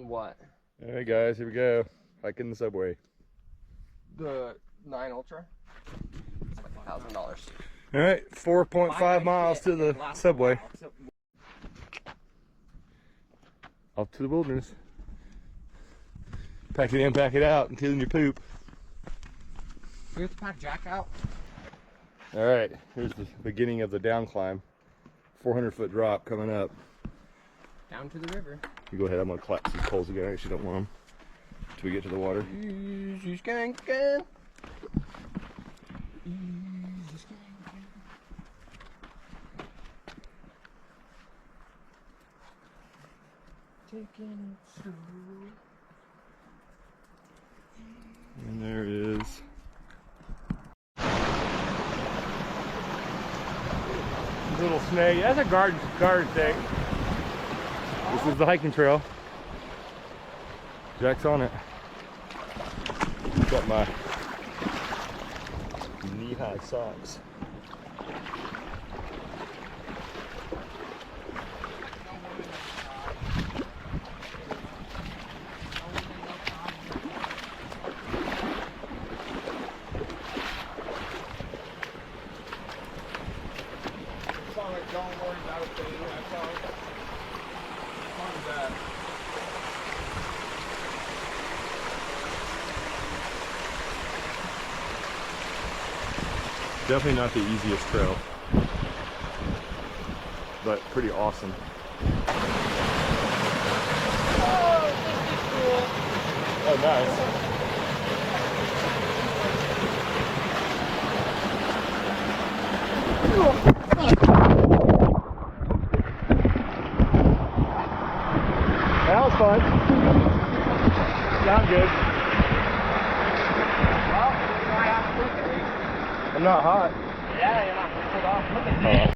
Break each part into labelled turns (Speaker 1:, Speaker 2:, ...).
Speaker 1: On what?
Speaker 2: All right, guys, here we go. Hiking the subway.
Speaker 1: The 9 Ultra? It's like $1,000.
Speaker 2: All right, 4.5 miles to the subway. Off to the wilderness. Pack it in, pack it out, including your poop.
Speaker 1: We have to pack Jack out.
Speaker 2: All right, here's the beginning of the down climb. 400-foot drop coming up.
Speaker 1: Down to the river.
Speaker 2: You go ahead, I'm gonna collapse these poles again. I actually don't want them until we get to the water.
Speaker 1: Easy skanking. Taking it slow.
Speaker 2: And there it is. Little snake. That's a garden snake. This is the hiking trail. Jack's on it. Got my knee-high socks.
Speaker 1: Don't worry about it, baby. That's all. That.
Speaker 2: Definitely not the easiest trail, but pretty awesome.
Speaker 1: Oh, this is cool.
Speaker 2: Oh, nice. That was fun. Not good. I'm not hot.
Speaker 1: Yeah, you're not pulled off. Look at this.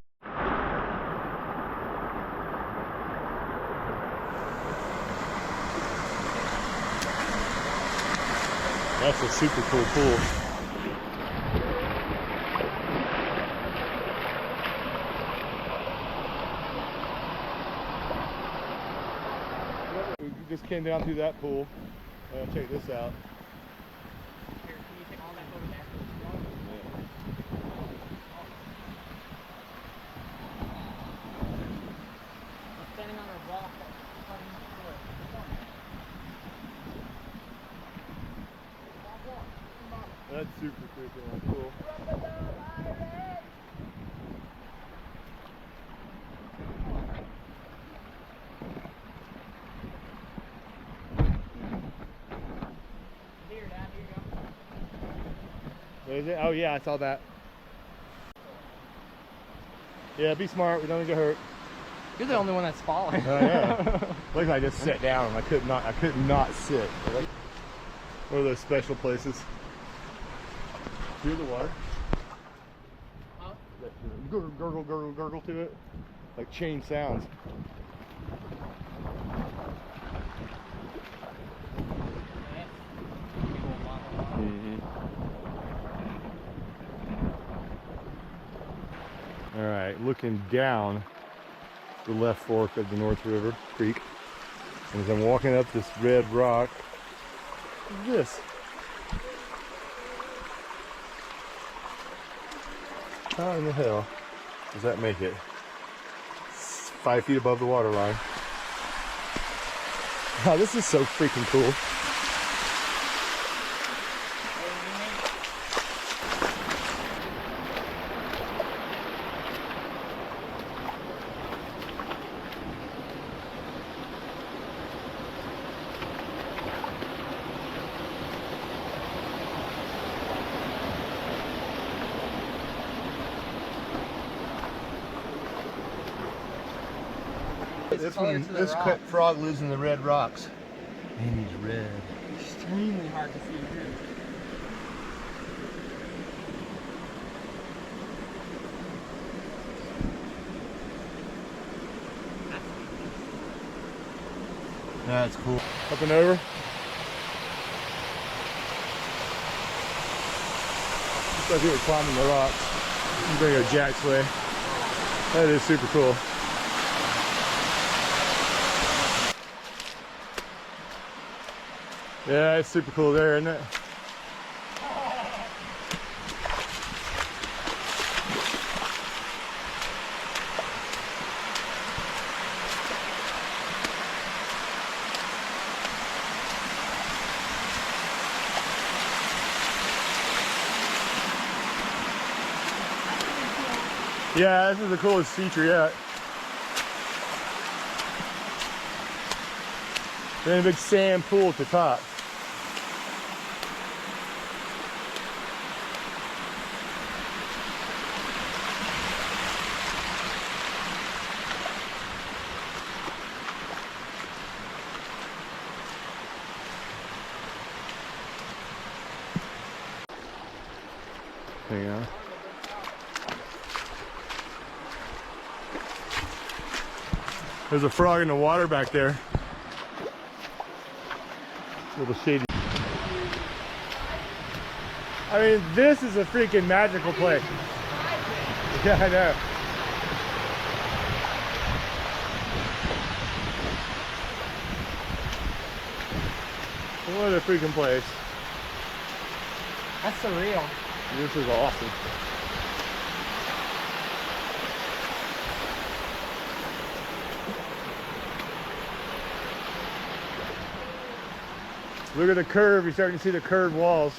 Speaker 2: That's a super cool pool. We just came down through that pool. Check this out.
Speaker 1: Here, can you take all that over there? I'm standing on a rock that's cutting through it.
Speaker 2: That's super freaking cool.
Speaker 1: Here, Dad, here you go.
Speaker 2: What is it? Oh yeah, I saw that. Yeah, be smart. We don't need to get hurt.
Speaker 1: You're the only one that's falling.
Speaker 2: Oh yeah. Look, I just sat down. I could not sit. One of those special places. Hear the water?
Speaker 1: Huh?
Speaker 2: Gurgle, gurgle, gurgle, gurgle to it. Like chain sounds. All right, looking down the left fork of the North River Creek. And as I'm walking up this red rock, this. How in the hell does that make it? It's 5 feet above the water line. Wow, this is so freaking cool. This frog lives in the red rocks. And he's red.
Speaker 1: Extremely hard to see here.
Speaker 2: That's cool. Up and over. Looks like we were climbing the rocks. You bring a Jack's way. That is super cool. Yeah, it's super cool there, isn't it? Yeah, this is the coolest feature yet. Then a big sand pool at the top. Hang on. There's a frog in the water back there. A little shady. I mean, this is a freaking magical place. Yeah, I know. What a freaking place.
Speaker 1: That's surreal.
Speaker 2: This is awesome. Look at the curve. You're starting to see the curved walls.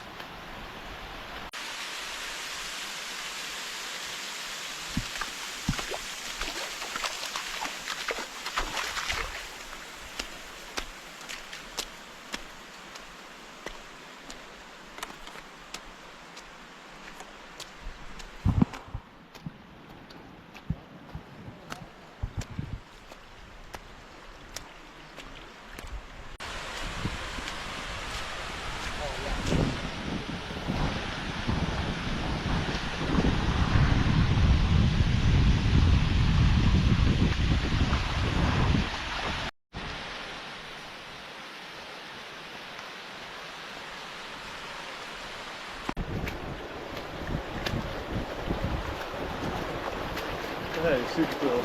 Speaker 2: That is super cool.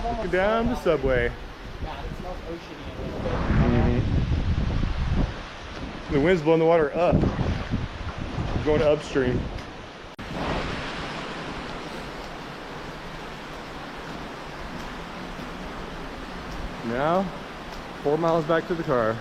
Speaker 2: Walking down the subway.
Speaker 1: God, it smells oceany a little bit.
Speaker 2: The wind's blowing the water up. Going upstream. Now, 4 miles back to the car.